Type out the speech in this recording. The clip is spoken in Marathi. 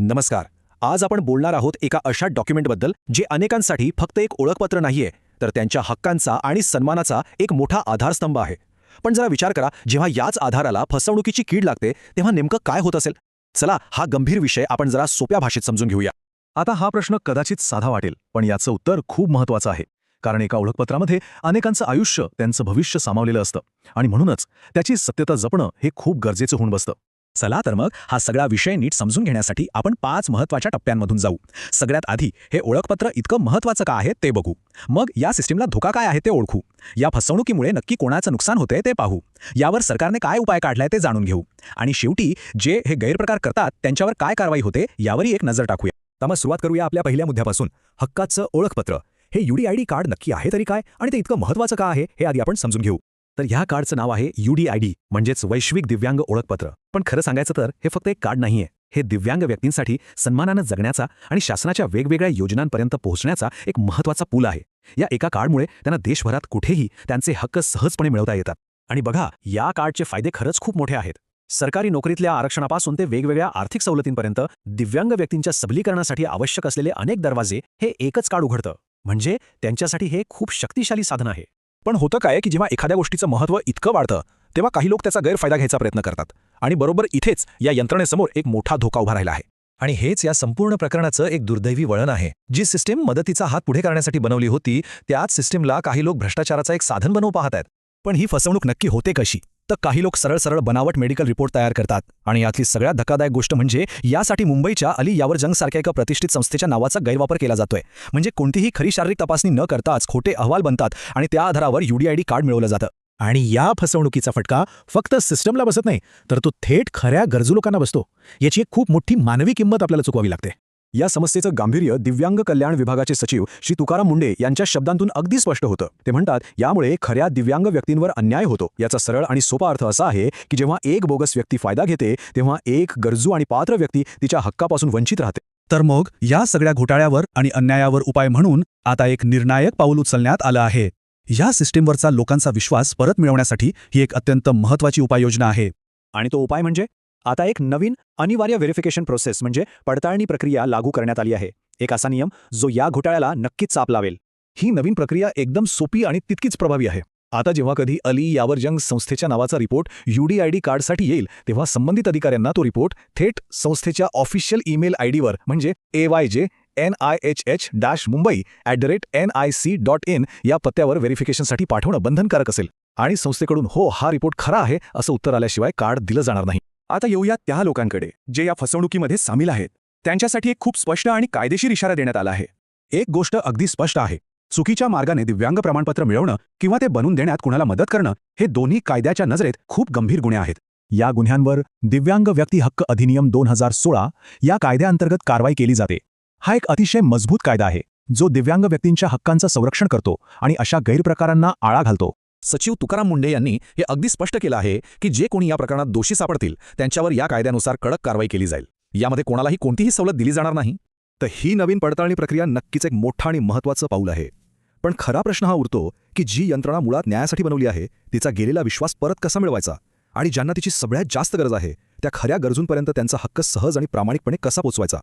नमस्कार. आज आपण बोलणार आहोत एका अशा डॉक्युमेंटबद्दल जे अनेकांसाठी फक्त एक ओळखपत्र नाहीये, तर त्यांच्या हक्कांचा आणि सन्मानाचा एक मोठा आधारस्तंभ आहे. पण जरा विचार करा, जेव्हा याच आधाराला फसवणुकीची कीड लागते तेव्हा नेमकं काय होत असेल? चला हा गंभीर विषय आपण जरा सोप्या भाषेत समजून घेऊया. आता हा प्रश्न कदाचित साधा वाटेल, पण याचं उत्तर खूप महत्त्वाचं आहे. कारण एका ओळखपत्रामध्ये अनेकांचं आयुष्य, त्यांचं भविष्य सामावलेलं असतं आणि म्हणूनच त्याची सत्यता जपणं हे खूप गरजेचं होऊन बसतं. चला तर मग हा सगळा विषय नीट समजून घेण्यासाठी आपण 5 महत्त्वाच्या टप्प्यांमधून जाऊ. सगळ्यात आधी हे ओळखपत्र इतकं महत्त्वाचं का आहे ते बघू. मग या सिस्टीमला धोका काय आहे ते ओळखू. या फसवणुकीमुळे नक्की कोणाचं नुकसान होतंय ते पाहू. यावर सरकारने काय उपाय काढलाय ते जाणून घेऊ. आणि शेवटी जे हे गैरप्रकार करतात त्यांच्यावर काय कारवाई होते यावरही एक नजर टाकूया. तर मग सुरुवात करूया आपल्या पहिल्या मुद्द्यापासून. हक्काचं ओळखपत्र. हे UDID कार्ड नक्की आहे तरी काय आणि ते इतकं महत्त्वाचं का आहे हे आधी आपण समजून घेऊ. तर ह्या कार्डचं नाव आहे UDID, म्हणजेच वैश्विक दिव्यांग ओळखपत्र. पण खरं सांगायचं तर हे फक्त एक कार्ड नाहीये. हे दिव्यांग व्यक्तींसाठी सन्मानानं जगण्याचा आणि शासनाच्या वेगवेगळ्या योजनांपर्यंत पोहोचण्याचा एक महत्त्वाचा पूल आहे. या एका कार्डमुळे त्यांना देशभरात कुठेही त्यांचे हक्क सहजपणे मिळवता येतात. आणि बघा, या कार्डचे फायदे खरंच खूप मोठे आहेत. सरकारी नोकरीतल्या आरक्षणापासून ते वेगवेगळ्या आर्थिक सवलतींपर्यंत दिव्यांग व्यक्तींच्या सबलीकरणासाठी आवश्यक असलेले अनेक दरवाजे हे एकच कार्ड उघडतं. म्हणजे त्यांच्यासाठी हे खूप शक्तिशाली साधन आहे. पण होतं काय की जेव्हा एखाद्या गोष्टीचं महत्त्व इतकं वाढतं तेव्हा काही लोक त्याचा गैरफायदा घ्यायचा प्रयत्न करतात. आणि बरोबर इथेच या यंत्रणेसमोर एक मोठा धोका उभा राहिला आहे. आणि हेच या संपूर्ण प्रकरणाचं एक दुर्दैवी वळण आहे. जी सिस्टीम मदतीचा हात पुढे करण्यासाठी बनवली होती, त्याच सिस्टीमला काही लोक भ्रष्टाचाराचा एक साधन बनवू पाहत आहेत. पण ही फसवणूक नक्की होते कशी? तर काही लोक सरळ सरळ बनावट मेडिकल रिपोर्ट तयार करतात. आणि यातली सगळ्यात धक्कादायक गोष्ट म्हणजे यासाठी मुंबईच्या अली यावर जंग सारख्या एका प्रतिष्ठित संस्थेच्या नावाचा गैरवापर केला जातोय. म्हणजे कोणतीही खरी शारीरिक तपासणी न करताच खोटे अहवाल बनतात आणि त्या आधारावर UDID कार्ड मिळवलं जातं. आणि या फसवणुकीचा फटका फक्त सिस्टमला बसत नाही, तर तो थेट खऱ्या गरजू लोकांना बसतो. याची एक खूप मोठी मानवी किंमत आपल्याला चुकवावी लागते. या समस्येचं गांभीर्य दिव्यांग कल्याण विभागाचे सचिव श्री तुकाराम मुंडे यांच्या शब्दांतून अगदी स्पष्ट होतं. ते म्हणतात, यामुळे खऱ्या दिव्यांग व्यक्तींवर अन्याय होतो. याचा सरळ आणि सोपा अर्थ असा आहे की जेव्हा एक बोगस व्यक्ती फायदा घेते तेव्हा एक गरजू आणि पात्र व्यक्ती तिच्या हक्कापासून वंचित राहते. तर मग या सगळ्या घोटाळ्यावर आणि अन्यायावर उपाय म्हणून आता एक निर्णायक पाऊल उचलण्यात आलं आहे. या सिस्टीमवरचा लोकांचा विश्वास परत मिळवण्यासाठी ही एक अत्यंत महत्त्वाची उपाययोजना आहे. आणि तो उपाय म्हणजे आता एक नवीन अनिवार्य व्हेरिफिकेशन प्रोसेस म्हणजे पडताळणी प्रक्रिया लागू करण्यात आली आहे. एक असा नियम जो या घोटाळ्याला नक्कीच चाप लावेल. ही नवीन प्रक्रिया एकदम सोपी आणि तितकीच प्रभावी आहे. आता जेव्हा कधी अली यावर जंग संस्थेच्या नावाचा रिपोर्ट UDID कार्डसाठी येईल तेव्हा संबंधित अधिकाऱ्यांना तो रिपोर्ट थेट संस्थेच्या ऑफिशियल ईमेल आयडीवर म्हणजे AYJNIHH-mumbai@nic.in या पत्त्यावर व्हेरिफिकेशनसाठी पाठवणं बंधनकारक असेल. आणि संस्थेकडून हो हा रिपोर्ट खरा आहे असं उत्तर आल्याशिवाय कार्ड दिलं जाणार नाही. आता येऊया त्या लोकांकडे जे या फसवणुकीमध्ये सामील आहेत. त्यांच्यासाठी एक खूप स्पष्ट आणि कायदेशीर इशारा देण्यात आला आहे. एक गोष्ट अगदी स्पष्ट आहे, चुकीच्या मार्गाने दिव्यांग प्रमाणपत्र मिळवणं किंवा ते बनवून देण्यात कुणाला मदत करणं हे दोन्ही कायद्याच्या नजरेत खूप गंभीर गुन्हे आहेत. या गुन्ह्यांवर दिव्यांग व्यक्ती हक्क अधिनियम 2016 या कायद्याअंतर्गत कारवाई केली जाते. हा एक अतिशय मजबूत कायदा आहे जो दिव्यांग व्यक्तींच्या हक्कांचं संरक्षण करतो आणि अशा गैरप्रकारांना आळा घालतो. सचिव तुकाराम मुंडे यांनी हे अगदी स्पष्ट केलं आहे की जे कोणी या प्रकरणात दोषी सापडतील त्यांच्यावर या कायद्यानुसार कडक कारवाई केली जाईल. यामध्ये कोणालाही कोणतीही सवलत दिली जाणार नाही. तर ही नवीन पडताळणी प्रक्रिया नक्कीच एक मोठं आणि महत्त्वाचं पाऊल आहे. पण खरा प्रश्न हा उरतो की जी यंत्रणा मुळात न्यायासाठी बनवली आहे तिचा गेलेला विश्वास परत कसा मिळवायचा आणि ज्यांना तिची सगळ्यात जास्त गरज आहे त्या खऱ्या गरजूंपर्यंत त्यांचा हक्क सहज आणि प्रामाणिकपणे कसा पोचवायचा.